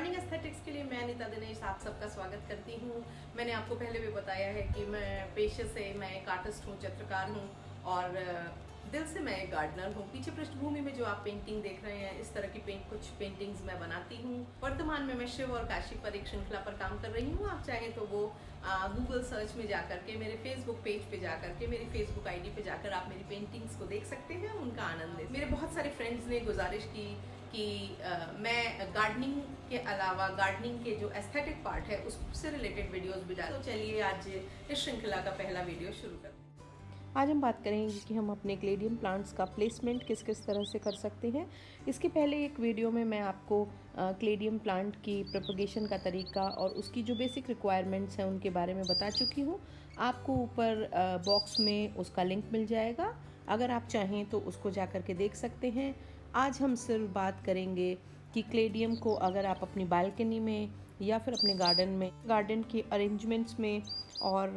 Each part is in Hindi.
गार्डनिंग एस्थेटिक्स के लिए मैं अनीता दिनेश आप सबका स्वागत करती हूँ। मैंने आपको पहले भी बताया है कि मैं पेशे से मैं एक आर्टिस्ट हूँ, चित्रकार हूँ और दिल से मैं एक गार्डनर हूँ। पीछे पृष्ठभूमि में जो आप पेंटिंग देख रहे हैं, इस तरह की कुछ पेंटिंग्स मैं बनाती हूँ। वर्तमान में मैं शिव और काशी पर एक श्रृंखला पर काम कर रही हूँ। आप चाहें तो वो गूगल सर्च में जाकर के, मेरे फेसबुक पेज पे जाकर के, मेरी फेसबुक आईडी पे जाकर आप मेरी पेंटिंग्स को देख सकते हैं, उनका आनंद लें। मेरे बहुत सारे फ्रेंड्स ने गुजारिश की कि मैं गार्डनिंग के अलावा गार्डनिंग के जो एस्थेटिक पार्ट है उससे रिलेटेड वीडियोस भी डालूं। तो चलिए आज इस श्रृंखला का पहला वीडियो शुरू करते हैं। आज हम बात करेंगे कि हम अपने क्लेडियम प्लांट्स का प्लेसमेंट किस किस तरह से कर सकते हैं। इसके पहले एक वीडियो में मैं आपको क्लेडियम प्लांट की प्रोपगेशन का तरीका और उसकी जो बेसिक रिक्वायरमेंट्स हैं उनके बारे में बता चुकी हूँ। आपको ऊपर बॉक्स में उसका लिंक मिल जाएगा, अगर आप चाहें तो उसको जा कर के देख सकते हैं। आज हम सिर्फ बात करेंगे कि क्लेडियम को अगर आप अपनी बालकनी में या फिर अपने गार्डन के अरेंजमेंट्स में और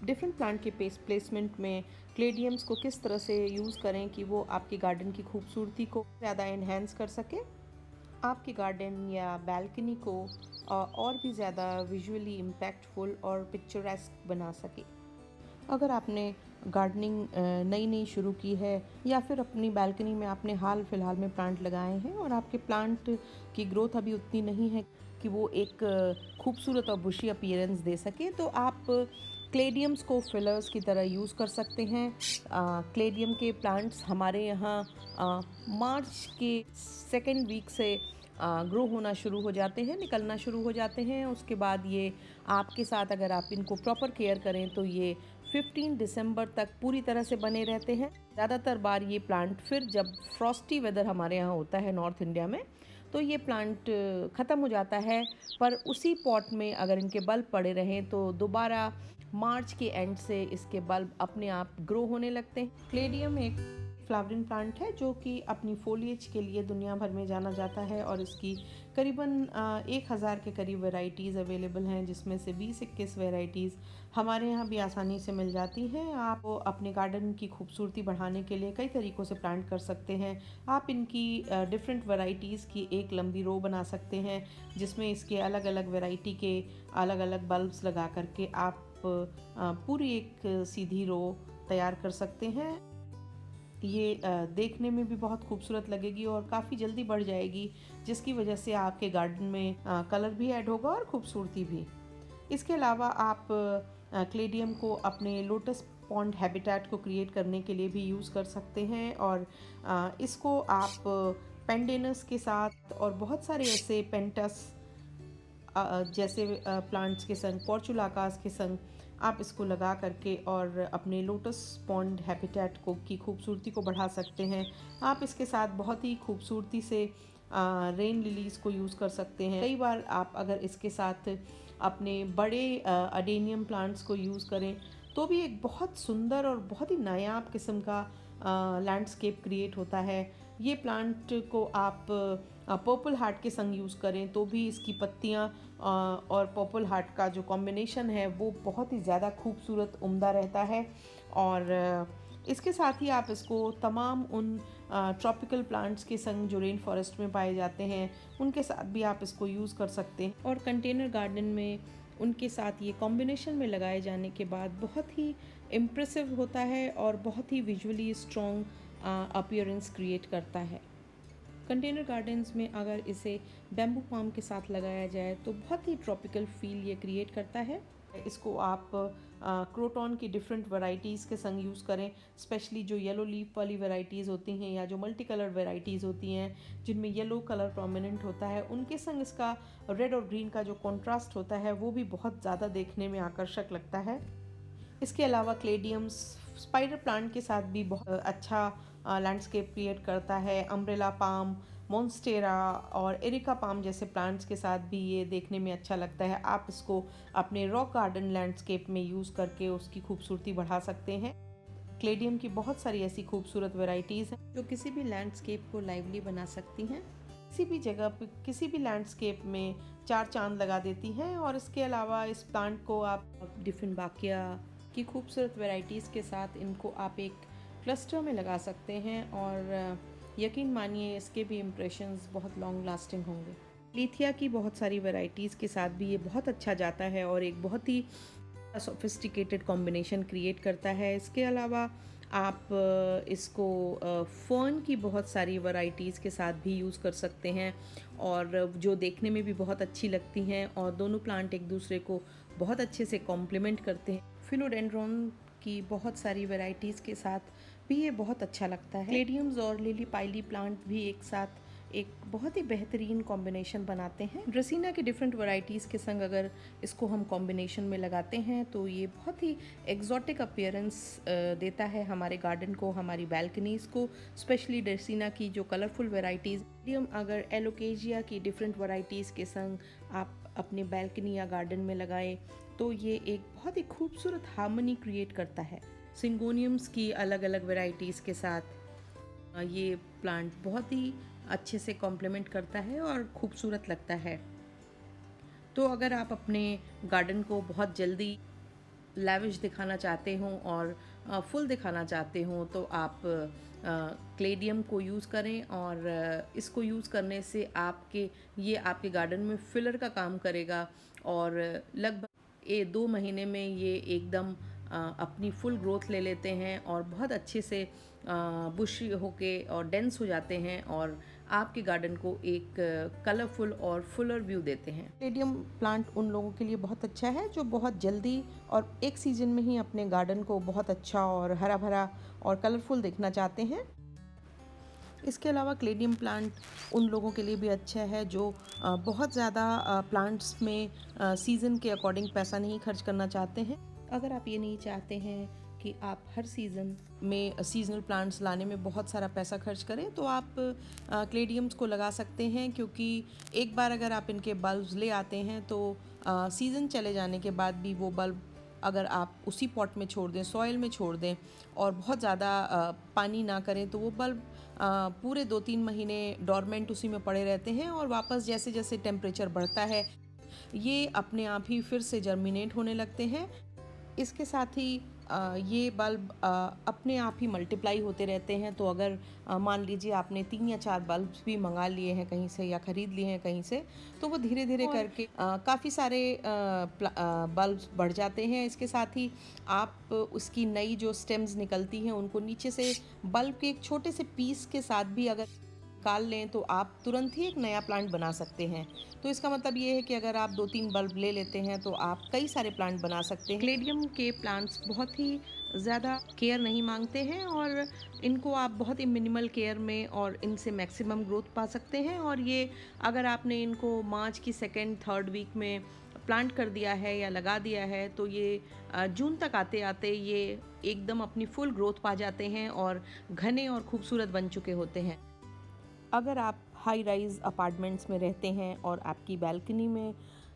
डिफरेंट प्लांट के प्लेसमेंट में क्लेडियम्स को किस तरह से यूज़ करें कि वो आपके गार्डन की खूबसूरती को ज़्यादा इन्हेंस कर सके, आपके गार्डन या बालकनी को और भी ज़्यादा विजुअली इम्पैक्टफुल और पिक्चरेस्क बना सके। अगर आपने गार्डनिंग नई नई शुरू की है या फिर अपनी बालकनी में आपने हाल फिलहाल में प्लांट लगाए हैं और आपके प्लांट की ग्रोथ अभी उतनी नहीं है कि वो एक खूबसूरत और बुशी अपीयरेंस दे सके, तो आप क्लेडियम्स को फिलर्स की तरह यूज़ कर सकते हैं। क्लेडियम के प्लांट्स हमारे यहाँ मार्च के सेकेंड वीक से ग्रो होना शुरू हो जाते हैं, निकलना शुरू हो जाते हैं। उसके बाद ये आपके साथ अगर आप इनको प्रॉपर केयर करें तो ये 15 दिसंबर तक पूरी तरह से बने रहते हैं। ज़्यादातर बार ये प्लांट फिर जब फ्रॉस्टी वेदर हमारे यहाँ होता है नॉर्थ इंडिया में, तो ये प्लांट ख़त्म हो जाता है, पर उसी पॉट में अगर इनके बल्ब पड़े रहें तो दोबारा मार्च के एंड से इसके बल्ब अपने आप ग्रो होने लगते हैं। क्लेडियम एक फ्लावरिंग प्लांट है जो कि अपनी फोलिएज के लिए दुनिया भर में जाना जाता है और इसकी करीबन 1000 के करीब वैरायटीज़ अवेलेबल हैं, जिसमें से 20-21 वैरायटीज़ हमारे यहाँ भी आसानी से मिल जाती हैं। आप अपने गार्डन की खूबसूरती बढ़ाने के लिए कई तरीक़ों से प्लांट कर सकते हैं। आप इनकी डिफरेंट वैरायटीज़ की एक लंबी रो बना सकते हैं, जिसमें इसके अलग अलग वैरायटी के अलग अलग बल्ब्स लगा करके आप पूरी एक सीधी रो तैयार कर सकते हैं। ये देखने में भी बहुत खूबसूरत लगेगी और काफ़ी जल्दी बढ़ जाएगी, जिसकी वजह से आपके गार्डन में कलर भी ऐड होगा और खूबसूरती भी। इसके अलावा आप क्लेडियम को अपने लोटस पॉन्ड हैबिटेट को क्रिएट करने के लिए भी यूज़ कर सकते हैं और इसको आप पेंडेनस के साथ और बहुत सारे ऐसे पेंटस जैसे प्लांट्स के संग, पोर्चुलाकास के संग आप इसको लगा करके और अपने लोटस पॉन्ड हैबिटेट को की खूबसूरती को बढ़ा सकते हैं। आप इसके साथ बहुत ही खूबसूरती से रेन लिलीज़ को यूज़ कर सकते हैं। कई बार आप अगर इसके साथ अपने बड़े अडेनियम प्लांट्स को यूज़ करें तो भी एक बहुत सुंदर और बहुत ही नायाब किस्म का लैंडस्केप क्रिएट होता है। ये प्लांट को आप पर्पल हार्ट के संग यूज़ करें तो भी इसकी पत्तियाँ और पर्पल हार्ट का जो कॉम्बिनेशन है वो बहुत ही ज़्यादा खूबसूरत उम्दा रहता है। और इसके साथ ही आप इसको तमाम उन ट्रॉपिकल प्लांट्स के संग जो रेन फॉरेस्ट में पाए जाते हैं उनके साथ भी आप इसको यूज़ कर सकते हैं। और कंटेनर गार्डन में उनके साथ ये कॉम्बिनेशन में लगाए जाने के बाद बहुत ही इम्प्रेसिव होता है और बहुत ही विजुअली स्ट्रॉन्ग अपीयरेंस क्रिएट करता है। कंटेनर गार्डन्स में अगर इसे बैम्बू पाम के साथ लगाया जाए तो बहुत ही ट्रॉपिकल फील ये क्रिएट करता है। इसको आप क्रोटॉन की डिफरेंट वैरायटीज़ के संग यूज़ करें, स्पेशली जो येलो लीफ वाली वैरायटीज़ होती हैं या जो मल्टी कलर वैरायटीज़ होती हैं जिनमें येलो कलर प्रोमिनेंट होता है, उनके संग इसका रेड और ग्रीन का जो कॉन्ट्रास्ट होता है वो भी बहुत ज़्यादा देखने में आकर्षक लगता है। इसके अलावा क्लेडियम्स स्पाइडर प्लांट के साथ भी बहुत अच्छा लैंडस्केप क्रिएट करता है। अम्ब्रेला पाम, मोन्स्टेरा और एरिका पाम जैसे प्लांट्स के साथ भी ये देखने में अच्छा लगता है। आप इसको अपने रॉक गार्डन लैंडस्केप में यूज़ करके उसकी खूबसूरती बढ़ा सकते हैं। क्लेडियम की बहुत सारी ऐसी खूबसूरत वैरायटीज़ हैं जो किसी भी लैंडस्केप को लाइवली बना सकती हैं, किसी भी जगह पे किसी भी लैंडस्केप में चार चांद लगा देती हैं। और इसके अलावा इस प्लांट को आप डिफरेंट बाकिया की खूबसूरत वैरायटीज़ के साथ इनको आप एक क्लस्टर में लगा सकते हैं और यकीन मानिए इसके भी इम्प्रेशंस बहुत लॉन्ग लास्टिंग होंगे। लीथिया की बहुत सारी वैरायटीज़ के साथ भी ये बहुत अच्छा जाता है और एक बहुत ही सोफिस्टिकेटेड कॉम्बिनेशन क्रिएट करता है। इसके अलावा आप इसको फ़र्न की बहुत सारी वैरायटीज़ के साथ भी यूज़ कर सकते हैं और जो देखने में भी बहुत अच्छी लगती हैं और दोनों प्लांट एक दूसरे को बहुत अच्छे से कॉम्प्लीमेंट करते हैं। फिलोडेंड्रॉन की बहुत सारी वैरायटीज़ के साथ भी ये बहुत अच्छा लगता है। क्लेडियम्स और लिली पाइली प्लांट भी एक साथ एक बहुत ही बेहतरीन कॉम्बिनेशन बनाते हैं। ड्रेसिना की डिफरेंट वैरायटीज़ के संग अगर इसको हम कॉम्बिनेशन में लगाते हैं तो ये बहुत ही एग्जॉटिक अपीयरेंस देता है हमारे गार्डन को, हमारी बैल्कनीज़ को। स्पेशली ड्रेसिना की जो कलरफुल वैरायटीज़, अगर एलोकेजिया की डिफरेंट वैरायटीज़ के संग आप अपनी बैल्कनी या गार्डन में लगाएं तो ये एक बहुत ही खूबसूरत हार्मनी क्रिएट करता है। सिंगोनियम्स की अलग अलग वैरायटीज़ के साथ ये प्लांट बहुत ही अच्छे से कॉम्प्लीमेंट करता है और खूबसूरत लगता है। तो अगर आप अपने गार्डन को बहुत जल्दी लैविश दिखाना चाहते हो और फुल दिखाना चाहते हो तो आप क्लेडियम को यूज़ करें और इसको यूज़ करने से ये आपके गार्डन में फिलर का काम करेगा और लगभग 2 महीने में ये एकदम अपनी फुल ग्रोथ ले लेते हैं और बहुत अच्छे से बुशी होके और डेंस हो जाते हैं और आपके गार्डन को एक कलरफुल और फुलर व्यू देते हैं। क्लेडियम प्लांट उन लोगों के लिए बहुत अच्छा है जो बहुत जल्दी और एक सीजन में ही अपने गार्डन को बहुत अच्छा और हरा भरा और कलरफुल देखना चाहते हैं। इसके अलावा क्लेडियम प्लांट उन लोगों के लिए भी अच्छा है जो बहुत ज़्यादा प्लांट्स में सीज़न के अकॉर्डिंग पैसा नहीं खर्च करना चाहते हैं। अगर आप ये नहीं चाहते हैं कि आप हर सीज़न में सीजनल प्लांट्स लाने में बहुत सारा पैसा खर्च करें तो आप क्लेडियम्स को लगा सकते हैं, क्योंकि एक बार अगर आप इनके बल्ब्स ले आते हैं तो सीज़न चले जाने के बाद भी वो बल्ब अगर आप उसी पॉट में छोड़ दें, सॉइल में छोड़ दें और बहुत ज़्यादा पानी ना करें तो वो बल्ब पूरे 2-3 महीने डॉर्मेंट उसी में पड़े रहते हैं और वापस जैसे जैसे टेम्परेचर बढ़ता है ये अपने आप ही फिर से जर्मिनेट होने लगते हैं। इसके साथ ही ये बल्ब अपने आप ही मल्टीप्लाई होते रहते हैं। तो अगर मान लीजिए आपने 3 या 4 बल्ब्स भी मंगा लिए हैं कहीं से या ख़रीद लिए हैं कहीं से, तो वो धीरे धीरे करके काफ़ी सारे बल्ब्स बढ़ जाते हैं। इसके साथ ही आप उसकी नई जो स्टेम्स निकलती हैं उनको नीचे से बल्ब के एक छोटे से पीस के साथ भी अगर निकाल लें तो आप तुरंत ही एक नया प्लांट बना सकते हैं। तो इसका मतलब ये है कि अगर आप 2-3 बल्ब ले लेते हैं तो आप कई सारे प्लांट बना सकते हैं। क्लेडियम के प्लांट्स बहुत ही ज़्यादा केयर नहीं मांगते हैं और इनको आप बहुत ही मिनिमल केयर में और इनसे मैक्सिमम ग्रोथ पा सकते हैं। और ये अगर आपने इनको मार्च की 2-3 वीक में प्लांट कर दिया है या लगा दिया है तो ये जून तक आते आते ये एकदम अपनी फुल ग्रोथ पा जाते हैं और घने और खूबसूरत बन चुके होते हैं। अगर आप हाई राइज अपार्टमेंट्स में रहते हैं और आपकी बैल्कनी में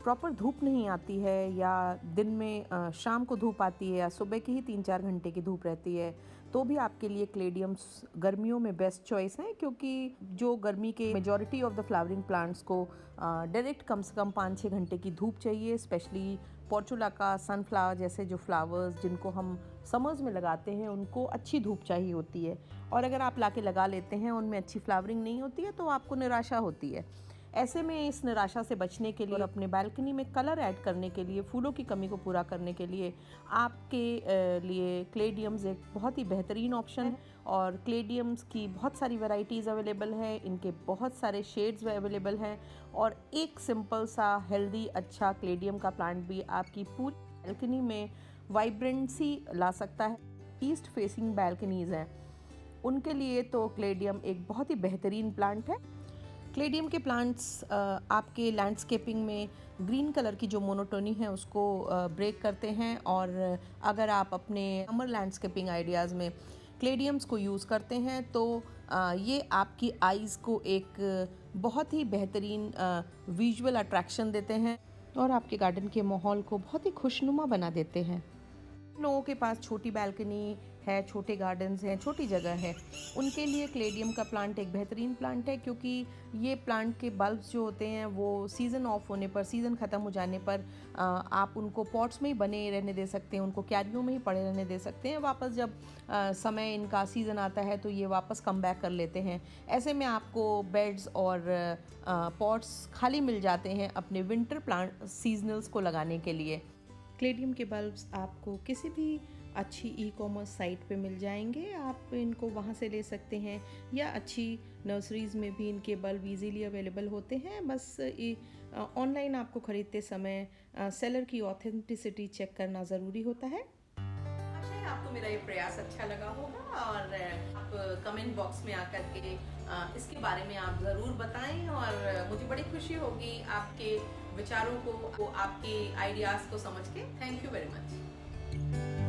प्रॉपर धूप नहीं आती है या दिन में शाम को धूप आती है या सुबह की ही 3-4 घंटे की धूप रहती है, तो भी आपके लिए क्लेडियम्स गर्मियों में बेस्ट चॉइस हैं, क्योंकि जो गर्मी के majority of the flowering plants को डायरेक्ट कम से कम 5-6 घंटे की धूप चाहिए। स्पेशली पोर्चुलाका, सनफ्लावर जैसे जो फ्लावर्स जिनको हम समर्स में लगाते हैं उनको अच्छी धूप चाहिए होती है और अगर आप लाके लगा लेते हैं उनमें अच्छी फ्लावरिंग नहीं होती है तो आपको निराशा होती है। ऐसे में इस निराशा से बचने के लिए और अपने बैल्कनी में कलर ऐड करने के लिए, फूलों की कमी को पूरा करने के लिए आपके लिए क्लेडियम्स एक बहुत ही बेहतरीन ऑप्शन है। और क्लेडियम्स की बहुत सारी वैरायटीज़ अवेलेबल है, इनके बहुत सारे शेड्स अवेलेबल हैं और एक सिंपल सा हेल्दी अच्छा क्लेडियम का प्लांट भी आपकी पूरी बैल्कनी में वाइब्रेंसी ला सकता है। ईस्ट फेसिंग बैल्कनीज़ हैं उनके लिए तो क्लेडियम एक बहुत ही बेहतरीन प्लांट है। क्लेडियम के प्लांट्स आपके लैंडस्केपिंग में ग्रीन कलर की जो मोनोटोनी है उसको ब्रेक करते हैं और अगर आप अपने समर लैंडस्केपिंग आइडियाज़ में क्लेडियम्स को यूज़ करते हैं तो ये आपकी आइज़ को एक बहुत ही बेहतरीन विजुअल अट्रैक्शन देते हैं और आपके गार्डन के माहौल को बहुत ही खुशनुमा बना देते हैं। लोगों के पास छोटी बैल्कनी है, छोटे गार्डन्स हैं, छोटी जगह है, उनके लिए क्लेडियम का प्लांट एक बेहतरीन प्लांट है, क्योंकि ये प्लांट के बल्ब्स जो होते हैं वो सीज़न ऑफ होने पर, सीज़न ख़त्म हो जाने पर आप उनको पॉट्स में ही बने रहने दे सकते हैं, उनको क्यारियों में ही पड़े रहने दे सकते हैं। वापस जब समय इनका सीज़न आता है तो ये वापस कम बैक कर लेते हैं। ऐसे में आपको बेड्स और पॉट्स खाली मिल जाते हैं अपने विंटर प्लांट सीजनल्स को लगाने के लिए। क्लेडियम के बल्ब्स आपको किसी भी अच्छी ई-कॉमर्स साइट पे मिल जाएंगे, आप इनको वहाँ से ले सकते हैं, या अच्छी नर्सरीज़ में भी इनके बल्ब इजीली अवेलेबल होते हैं। बस ऑनलाइन आपको ख़रीदते समय सेलर की ऑथेंटिसिटी चेक करना ज़रूरी होता है। आशा है आपको मेरा ये प्रयास अच्छा लगा होगा, और आप कमेंट बॉक्स में आकर के इसके बारे में आप ज़रूर बताएं, और मुझे बड़ी खुशी होगी आपके विचारों को, आपके आइडियाज़ को समझ के। Thank you very much.